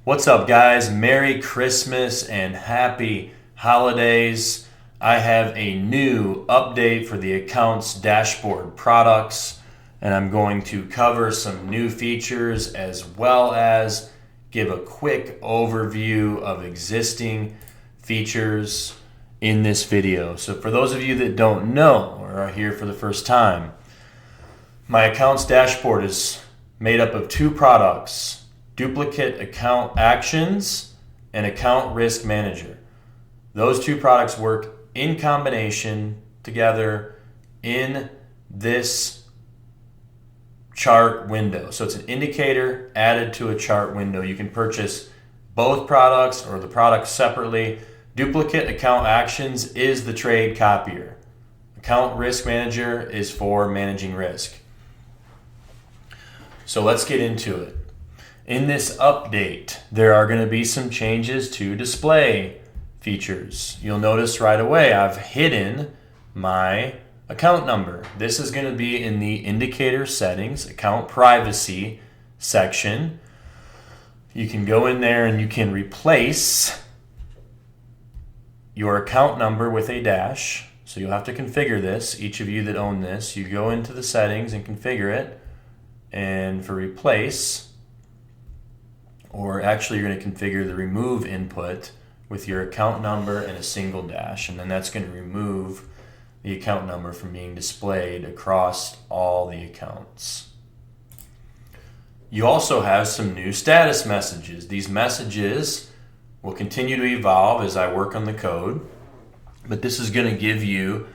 What's up, guys? Merry Christmas and happy holidays. I have a new update for the accounts dashboard products, and I'm going to cover some new features as well as give a quick overview of existing features in this video. So for those of you that don't know or are here for the first time, my accounts dashboard is made up of two products: Duplicate Account Actions and Account Risk Manager. Those two products work in combination together in this chart window. So it's an indicator added to a chart window. You can purchase both products or the products separately. Duplicate Account Actions is the trade copier. Account Risk Manager is for managing risk. So let's get into it. In this update, there are going to be some changes to display features. You'll notice right away I've hidden my account number. This is going to be in the indicator settings, account privacy section. You can go in there and you can replace your account number with a dash. So you'll have to configure this. Each of you that own this, you go into the settings and configure it. And for replace, or actually you're going to configure the remove input with your account number and a single dash, and then that's going to remove the account number from being displayed across all the accounts. You also have some new status messages. These messages will continue to evolve as I work on the code, but this is going to give you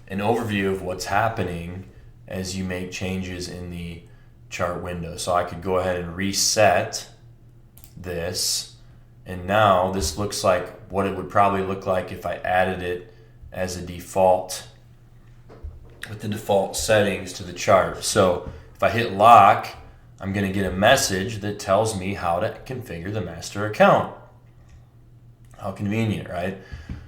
an overview of what's happening as you make changes in the chart window. So I could go ahead and reset this, and now this looks like what it would probably look like if I added it as a default with the default settings to the chart. So if I hit lock, I'm going to get a message that tells me how to configure the master account. How convenient, right?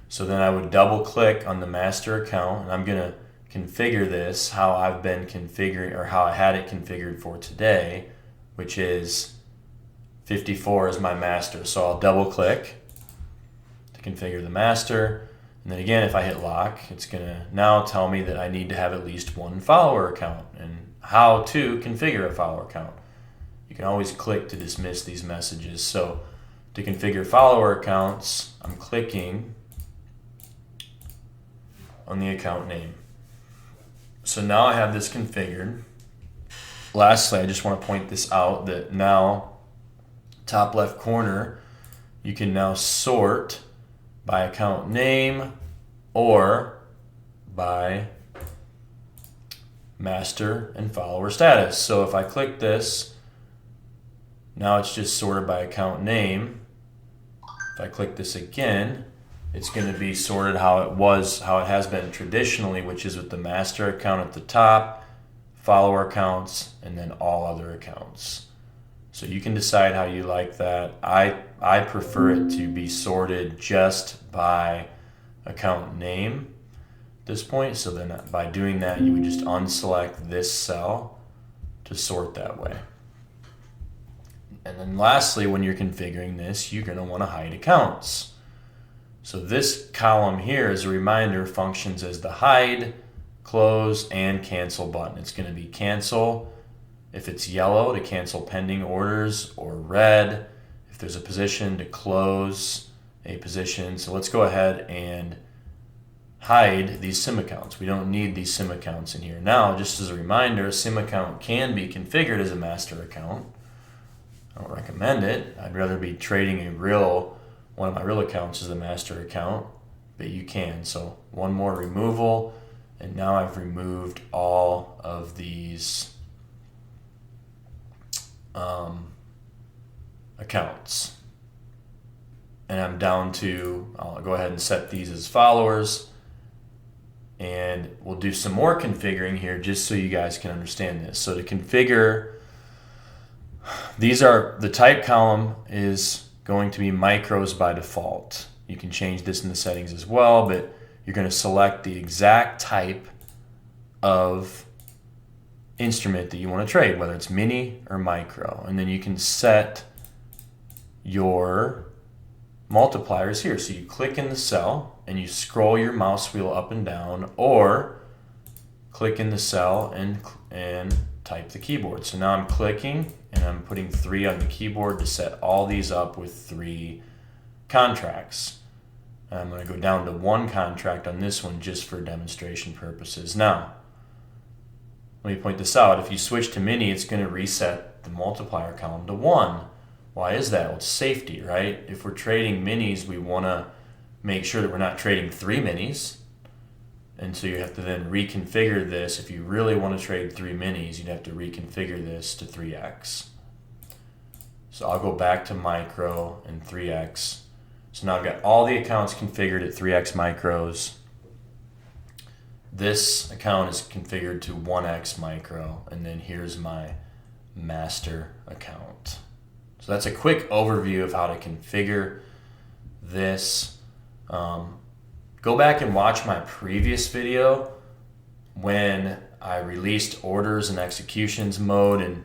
So then I would double click on the master account, and I'm going to configure this how I've been configuring, or how I had it configured for today, which is 54 is my master. So I'll double click to configure the master, and then again if I hit lock, it's gonna now tell me that I need to have at least one follower account and how to configure a follower account. You can always click to dismiss these messages. So to configure follower accounts, I'm clicking on the account name. So now I have this configured. Lastly, I just want to point this out that now top left corner, you can now sort by account name or by master and follower status. So if I click this, now it's just sorted by account name. If I click this again, it's going to be sorted how it has been traditionally, which is with the master account at the top, follower accounts, and then all other accounts. So you can decide how you like that. I prefer it to be sorted just by account name at this point. So then by doing that, you would just unselect this cell to sort that way. And then lastly, when you're configuring this, you're going to want to hide accounts. So this column here, as a reminder, functions as the hide, close, and cancel button. It's going to be cancel if it's yellow, to cancel pending orders, or red if there's a position, to close a position. So let's go ahead and hide these SIM accounts. We don't need these SIM accounts in here. Now, just as a reminder, a SIM account can be configured as a master account. I don't recommend it. I'd rather be trading one of my real accounts as a master account, but you can. So one more removal, and now I've removed all of these accounts. And I'm down to, I'll go ahead and set these as followers, and we'll do some more configuring here just so you guys can understand this. So to configure, these are, the type column is going to be micros by default. You can change this in the settings as well, but you're going to select the exact type of instrument that you want to trade, whether it's mini or micro, and then you can set your multipliers here. So you click in the cell and you scroll your mouse wheel up and down, or click in the cell and type the keyboard. So now I'm clicking and I'm putting 3 on the keyboard to set all these up with 3 contracts. I'm going to go down to 1 contract on this one just for demonstration purposes. Now, let me point this out. If you switch to mini, it's going to reset the multiplier column to 1. Why is that? Well, it's safety, right? If we're trading minis, we want to make sure that we're not trading 3 minis. And so you have to then reconfigure this. If you really want to trade 3 minis, you'd have to reconfigure this to 3x. So I'll go back to micro and 3x. So now I've got all the accounts configured at 3x micros. This account is configured to 1x micro, and then here's my master account. So that's a quick overview of how to configure this. Go back and watch my previous video when I released orders and executions mode, and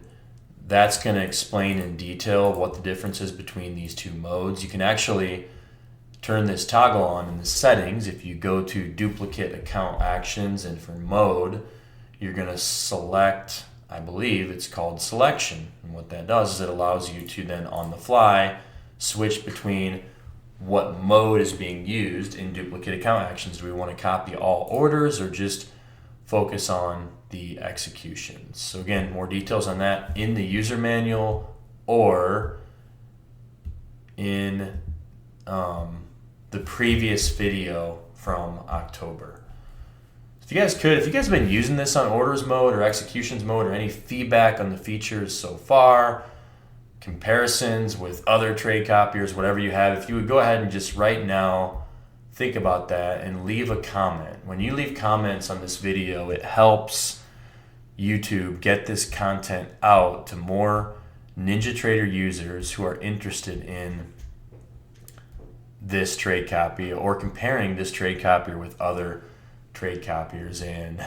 that's going to explain in detail what the difference is between these 2 modes. You can actually turn this toggle on in the settings. If you go to duplicate account actions, and for mode, you're going to select, I believe it's called selection. And what that does is it allows you to then on the fly switch between what mode is being used in duplicate account actions. Do we want to copy all orders or just focus on the executions? So again, more details on that in the user manual or in the previous video from October. If you guys have been using this on orders mode or executions mode, or any feedback on the features so far, comparisons with other trade copiers, whatever you have, if you would go ahead and just right now think about that and leave a comment. When you leave comments on this video, it helps YouTube get this content out to more NinjaTrader users who are interested in this trade copy or comparing this trade copier with other trade copiers. And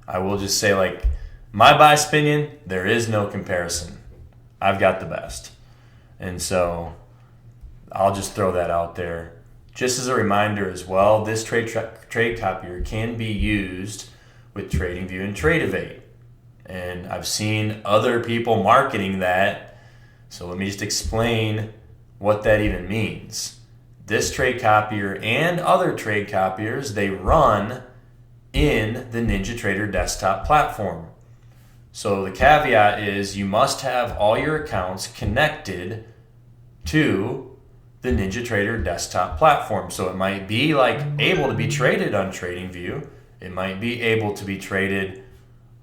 I will just say, like, my biased opinion, there is no comparison. I've got the best. And so I'll just throw that out there. Just as a reminder as well, this trade copier can be used with TradingView and Tradovate. And I've seen other people marketing that. So let me just explain what that even means. This trade copier and other trade copiers, they run in the NinjaTrader Desktop Platform. So the caveat is you must have all your accounts connected to the NinjaTrader Desktop Platform. So it might be like able to be traded on TradingView. It might be able to be traded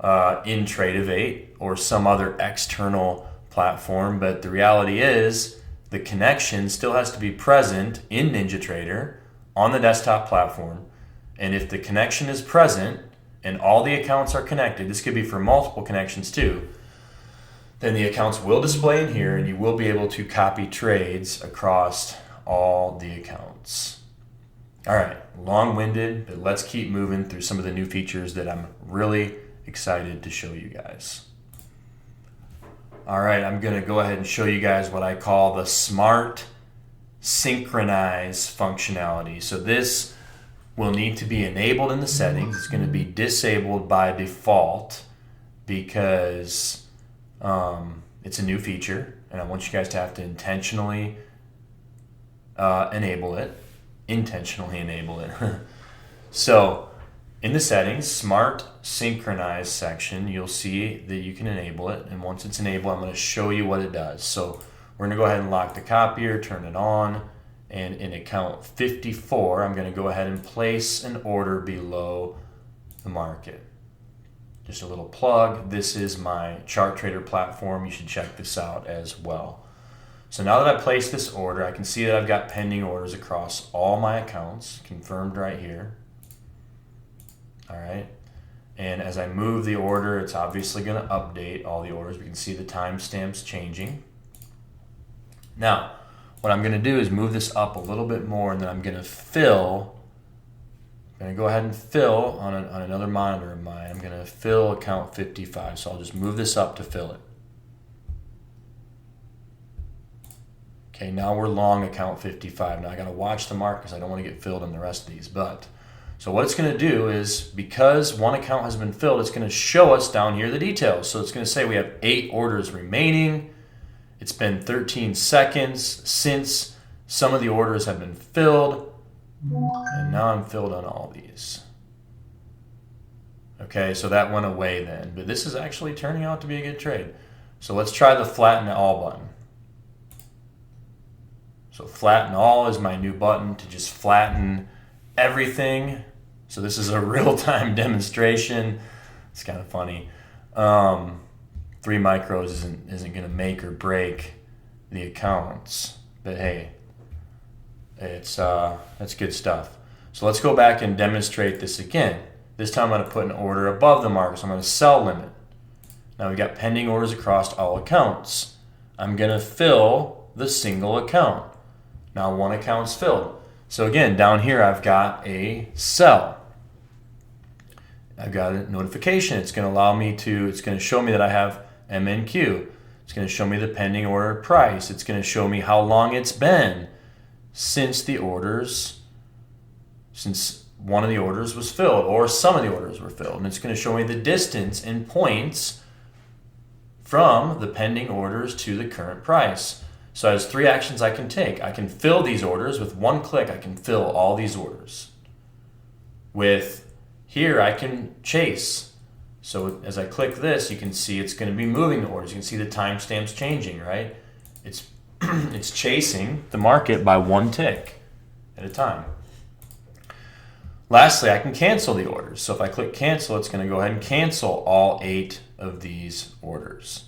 in Tradovate or some other external platform. But the reality is the connection still has to be present in NinjaTrader on the desktop platform. And if the connection is present and all the accounts are connected, this could be for multiple connections too, then the accounts will display in here and you will be able to copy trades across all the accounts. All right, long-winded, but let's keep moving through some of the new features that I'm really excited to show you guys. All right, I'm going to go ahead and show you guys what I call the smart synchronize functionality. So this will need to be enabled in the settings. It's going to be disabled by default because it's a new feature, and I want you guys to have to intentionally enable it. So in the settings, Smart Synchronize section, you'll see that you can enable it. And once it's enabled, I'm going to show you what it does. So we're going to go ahead and lock the copier, turn it on. And in account 54, I'm going to go ahead and place an order below the market. Just a little plug. This is my chart trader platform. You should check this out as well. So now that I've placed this order, I can see that I've got pending orders across all my accounts, confirmed right here. All right. And as I move the order, it's obviously going to update all the orders. We can see the timestamps changing. Now, what I'm going to do is move this up a little bit more, and then I'm going to fill. I'm going to go ahead and fill on another monitor of mine. I'm going to fill account 55. So I'll just move this up to fill it. Okay, now we're long account 55. Now I got to watch the market because I don't want to get filled on the rest of these. But so what it's going to do is, because one account has been filled, it's going to show us down here the details. So it's going to say we have 8 orders remaining. It's been 13 seconds since some of the orders have been filled. And now I'm filled on all these. Okay, so that went away then. But this is actually turning out to be a good trade. So let's try the flatten all button. So flatten all is my new button to just flatten everything. So this is a real-time demonstration. It's kind of funny. 3 micros isn't going to make or break the accounts. But hey, that's good stuff. So let's go back and demonstrate this again. This time I'm going to put an order above the market. So I'm going to sell limit. Now we've got pending orders across all accounts. I'm going to fill the single account. Now one account's filled. So again, down here I've got a sell. I've got a notification. It's going to show me that I have MNQ. It's going to show me the pending order price. It's going to show me how long it's been since one of the orders was filled, or some of the orders were filled. And it's going to show me the distance in points from the pending orders to the current price. So there's 3 actions I can take. I can fill these orders with one click. I can fill all these orders. Here I can chase. So as I click this, you can see it's going to be moving the orders. You can see the timestamps changing, right? It's it's chasing the market by 1 tick at a time. Lastly, I can cancel the orders. So if I click cancel, it's going to go ahead and cancel all 8 of these orders.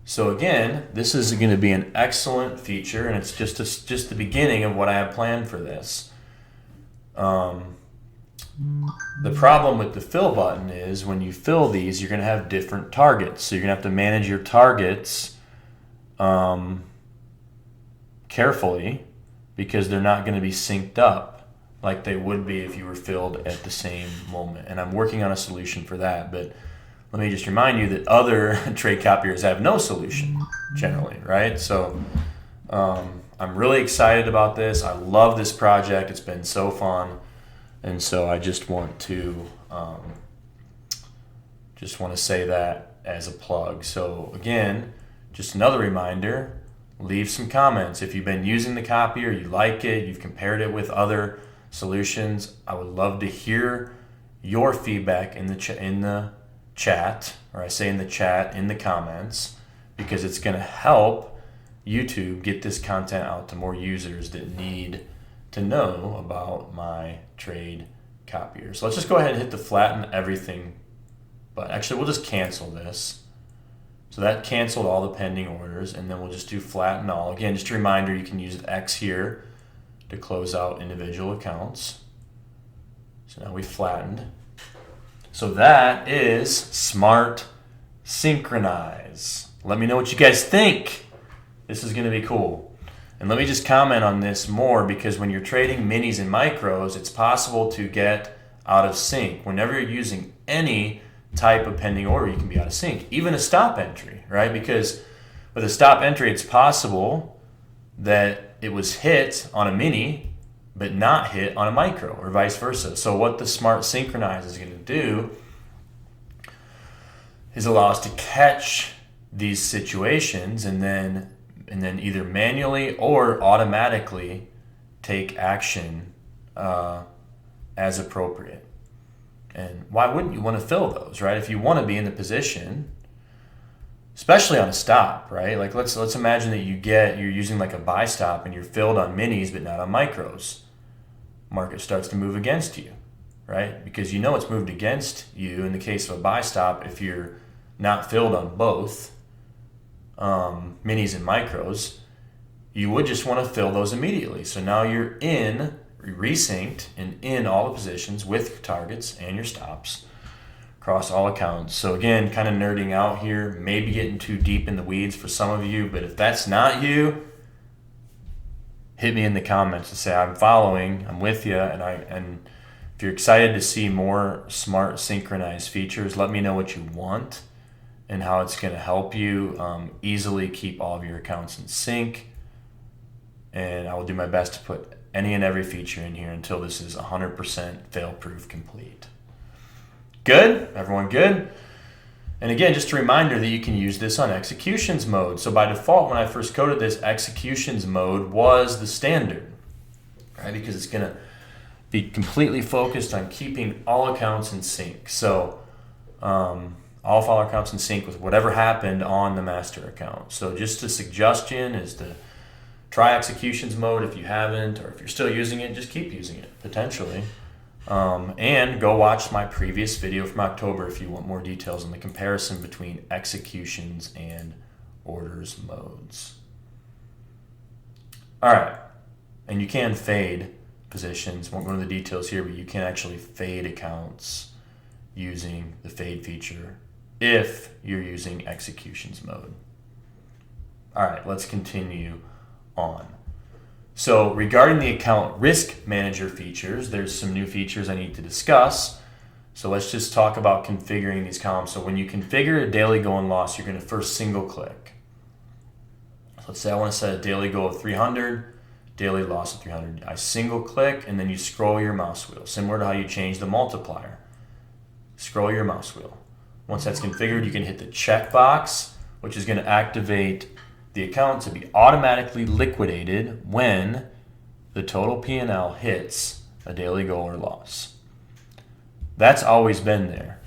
So again, this is going to be an excellent feature, and it's just the beginning of what I have planned for this. The problem with the fill button is when you fill these, you're going to have different targets. So you're going to have to manage your targets carefully, because they're not going to be synced up like they would be if you were filled at the same moment. And I'm working on a solution for that, but let me just remind you that other trade copiers have no solution generally, right? So I'm really excited about this. I love this project. It's been so fun. And so I just want to say that as a plug. So again, just another reminder, leave some comments. If you've been using the copier, you like it, you've compared it with other solutions, I would love to hear your feedback in the chat, or I say in the chat, in the comments, because it's going to help YouTube get this content out to more users that need to know about my trade copier. So let's just go ahead and hit the flatten everything, but actually we'll just cancel this. So that canceled all the pending orders, and then we'll just do flatten all. Again, just a reminder, you can use X here to close out individual accounts. So now we flattened. So that is Smart Synchronize. Let me know what you guys think. This is going to be cool. And let me just comment on this more, because when you're trading minis and micros, it's possible to get out of sync. Whenever you're using any type of pending order, you can be out of sync. Even a stop entry, right? Because with a stop entry, it's possible that it was hit on a mini, but not hit on a micro, or vice versa. So what the Smart Synchronize is going to do is allow us to catch these situations and then either manually or automatically take action as appropriate. And why wouldn't you want to fill those, right? If you want to be in the position, especially on a stop, right? Like let's imagine that you're using like a buy stop and you're filled on minis but not on micros. Market starts to move against you, right? Because you know it's moved against you in the case of a buy stop if you're not filled on both minis and micros. You would just want to fill those immediately. So now you're resynced and in all the positions with your targets and your stops across all accounts. So again, kind of nerding out here, maybe getting too deep in the weeds for some of you, but if that's not you, hit me in the comments and say I'm following, I'm with you, and if you're excited to see more Smart Synchronized features, let me know what you want and how it's going to help you easily keep all of your accounts in sync. and I will do my best to put any and every feature in here until this is 100% fail-proof complete. Good? Everyone good? And again, just a reminder that you can use this on executions mode. So by default, when I first coded this, executions mode was the standard, right? Because it's going to be completely focused on keeping all accounts in sync. So all file accounts in sync with whatever happened on the master account. So just a suggestion is to try executions mode if you haven't, or if you're still using it, just keep using it, potentially. And go watch my previous video from October if you want more details on the comparison between executions and orders modes. All right, and you can fade positions. Won't go into the details here, but you can actually fade accounts using the fade feature if you're using executions mode. All right, let's continue on. So regarding the account risk manager features, there's some new features I need to discuss. So let's just talk about configuring these columns. So when you configure a daily goal and loss, you're going to first single click. So let's say I want to set a daily goal of 300, daily loss of 300. I single click and then you scroll your mouse wheel, similar to how you change the multiplier. Scroll your mouse wheel. Once that's configured, you can hit the checkbox, which is going to activate the account to be automatically liquidated when the total P&L hits a daily goal or loss. That's always been there,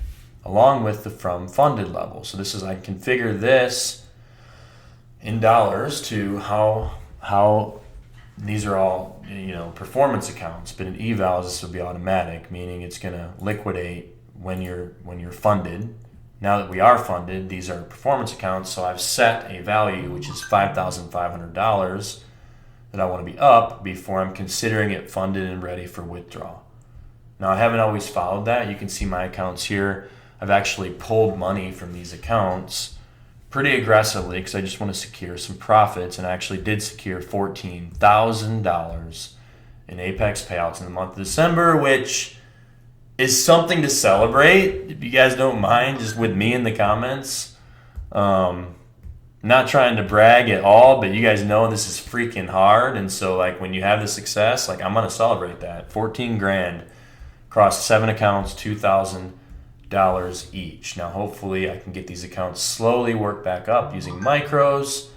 along with the from funded level. So this is, I configure this in dollars to how these are all, performance accounts, but in evals this will be automatic, meaning it's going to liquidate when you're funded. Now that we are funded, these are performance accounts, so I've set a value, which is $5,500, that I want to be up before I'm considering it funded and ready for withdrawal. Now, I haven't always followed that. You can see my accounts here. I've actually pulled money from these accounts pretty aggressively because I just want to secure some profits, and I actually did secure $14,000 in Apex payouts in the month of December, which is something to celebrate. If you guys don't mind, just with me in the comments. Not trying to brag at all, but you guys know this is freaking hard. And so when you have the success, I'm going to celebrate that. 14 grand across 7 accounts, $2,000 each. Now, hopefully I can get these accounts slowly work back up using micros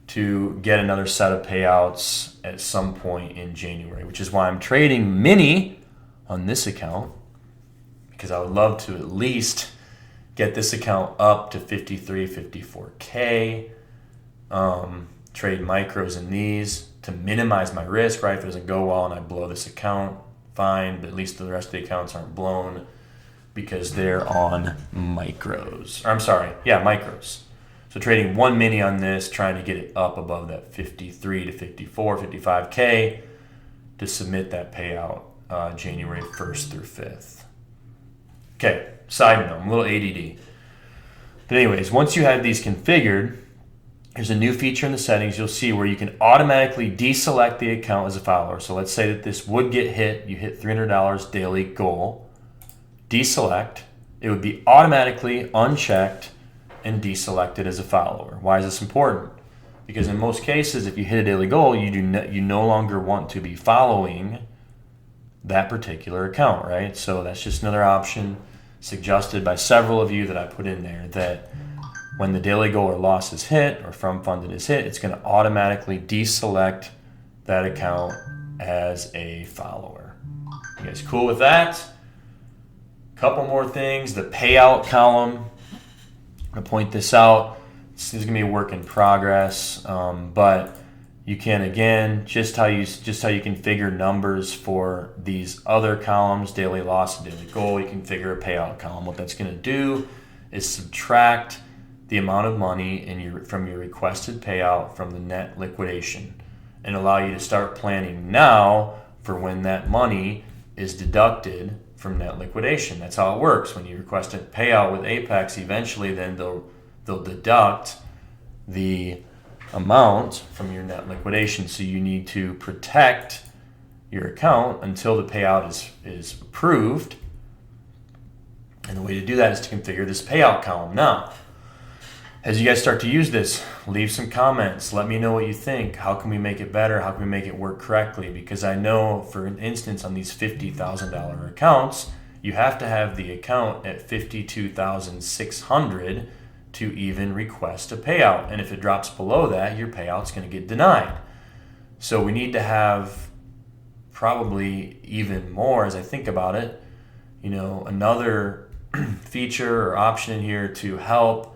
to get another set of payouts at some point in January, which is why I'm trading mini on this account, because I would love to at least get this account up to 53, 54K. Trade micros in these to minimize my risk, right? If it doesn't go well and I blow this account, fine, but at least the rest of the accounts aren't blown because they're on micros. Micros. So trading one mini on this, trying to get it up above that 53 to 54, 55K to submit that payout January 1st through 5th. Okay, side note, I'm a little ADD. But anyways, once you have these configured, there's a new feature in the settings you'll see where you can automatically deselect the account as a follower. So let's say that this would get hit, you hit $300 daily goal, deselect, it would be automatically unchecked and deselected as a follower. Why is this important? Because in most cases, if you hit a daily goal, you no longer want to be following that particular account, right? So that's just another option suggested by several of you that I put in there, that when the daily goal or loss is hit or from funded is hit, it's going to automatically deselect that account as a follower. You guys cool with that? Couple more things. The payout column, I'm going to point this out. This is going to be a work in progress, but you can, again, just how you configure numbers for these other columns, daily loss and daily goal, you configure a payout column. What that's going to do is subtract the amount of money from your requested payout from the net liquidation and allow you to start planning now for when that money is deducted from net liquidation. That's how it works. When you request a payout with Apex, eventually then they'll deduct the amount from your net liquidation. So you need to protect your account until the payout is approved. And the way to do that is to configure this payout column. Now, As you guys start to use this, leave some comments. Let me know what you think. How can we make it better? How can we make it work correctly? Because I know, for instance, on these $50,000 accounts, you have to have the account at $52,600 to even request a payout. And if it drops below that, your payout's going to get denied. So we need to have probably even more, as I think about it, another feature or option in here to help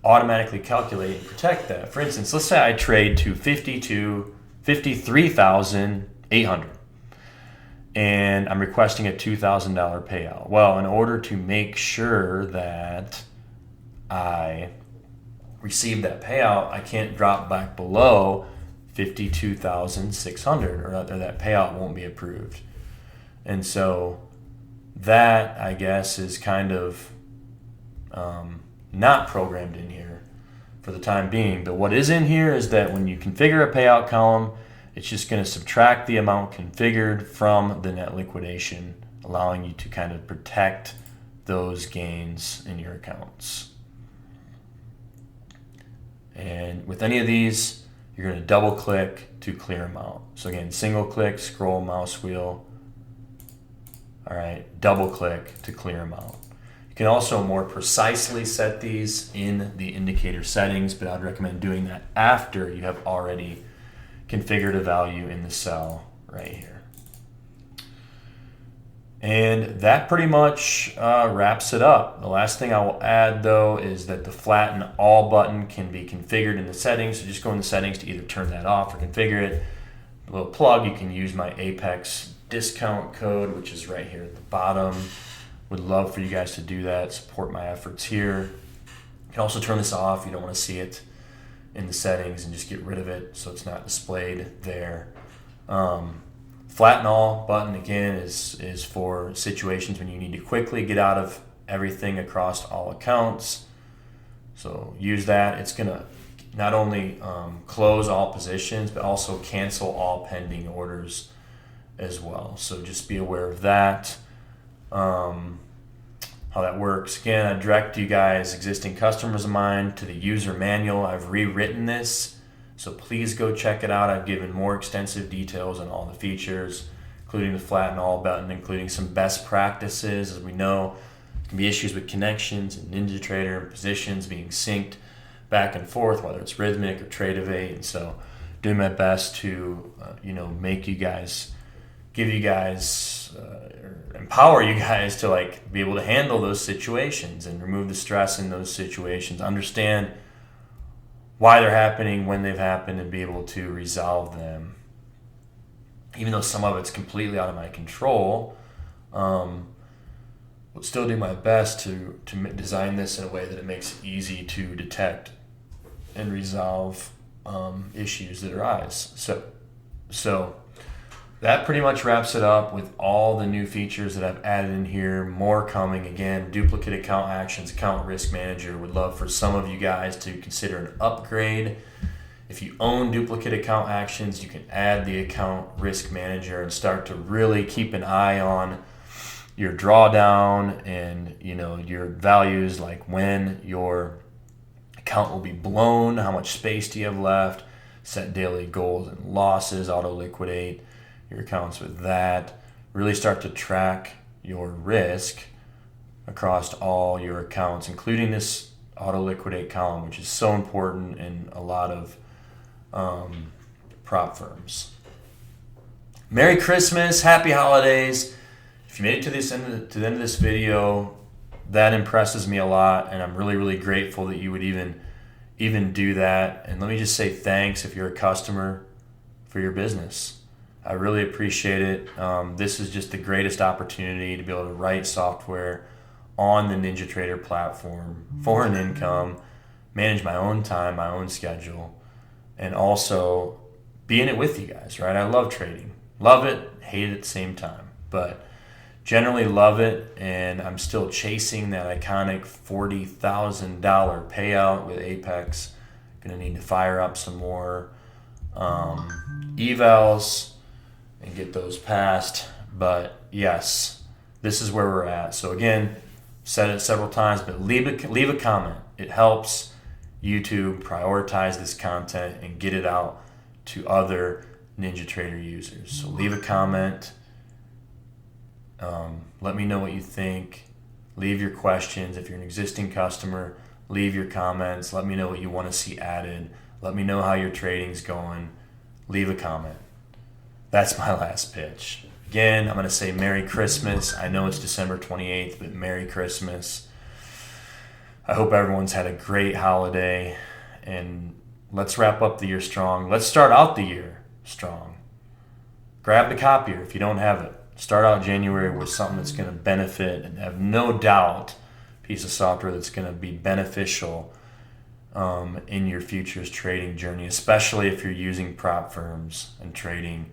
automatically calculate and protect that. For instance, let's say I trade to 53,800 and I'm requesting a $2,000 payout. Well, in order to make sure that I receive that payout, I can't drop back below 52,600 or that payout won't be approved. And so that, I guess, is kind of not programmed in here for the time being. But what is in here is that when you configure a payout column, it's just going to subtract the amount configured from the net liquidation, allowing you to kind of protect those gains in your accounts. And with any of these, you're going to double click to clear them out. So again, single click, scroll mouse wheel. All right, double click to clear them out. You can also more precisely set these in the indicator settings, but I'd recommend doing that after you have already configured a value in the cell right here. And that pretty much wraps it up. The last thing I will add, though, is that the flatten all button can be configured in the settings. So just go in the settings to either turn that off or configure it. A little plug, you can use my Apex discount code, which is right here at the bottom. Would love for you guys to do that, support my efforts here. You can also turn this off. You don't want to see it in the settings and just get rid of it so it's not displayed there. Flatten all button, again, is for situations when you need to quickly get out of everything across all accounts. So use that. It's going to not only close all positions, but also cancel all pending orders as well. So just be aware of that. How that works. Again, I direct you guys, existing customers of mine, to the user manual. I've rewritten this, so please go check it out. I've given more extensive details on all the features, including the flatten all button, including some best practices. As we know, there can be issues with connections and NinjaTrader and positions being synced back and forth, whether it's Rhythmic or Tradovate. And so doing my best to make you guys, give you guys, empower you guys to be able to handle those situations and remove the stress in those situations, understand why they're happening, when they've happened, and be able to resolve them. Even though some of it's completely out of my control, will still do my best to design this in a way that it makes it easy to detect and resolve issues that arise. So that pretty much wraps it up with all the new features that I've added in here. More coming. Again, duplicate account actions, account risk manager. Would love for some of you guys to consider an upgrade. If you own duplicate account actions, you can add the account risk manager and start to really keep an eye on your drawdown and your values, like when your account will be blown, how much space do you have left, set daily goals and losses, auto liquidate your accounts with that. Really start to track your risk across all your accounts, including this auto liquidate column, which is so important in a lot of prop firms. Merry Christmas, happy holidays. If you made it to the end of this video, that impresses me a lot, and I'm really, really grateful that you would even do that. And let me just say thanks if you're a customer for your business. I really appreciate it. This is just the greatest opportunity to be able to write software on the NinjaTrader platform for an income, manage my own time, my own schedule, and also be in it with you guys, right? I love trading. Love it, hate it at the same time. But generally love it, and I'm still chasing that iconic $40,000 payout with Apex. Gonna need to fire up some more evals and get those passed. But yes, this is where we're at. So again, said it several times, but leave a comment. It helps. YouTube prioritize this content and get it out to other NinjaTrader users. So leave a comment. Let me know what you think. Leave your questions. If you're an existing customer, leave your comments. Let me know what you want to see added. Let me know how your trading's going. Leave a comment. That's my last pitch. Again, I'm going to say Merry Christmas. I know it's December 28th, but Merry Christmas. I hope everyone's had a great holiday, and let's wrap up the year strong. Let's start out the year strong. Grab the Copier if you don't have it. Start out January with something that's going to benefit, and have no doubt piece of software that's going to be beneficial in your futures trading journey, especially if you're using prop firms and trading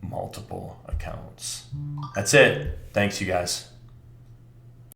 multiple accounts. That's it. Thanks, you guys.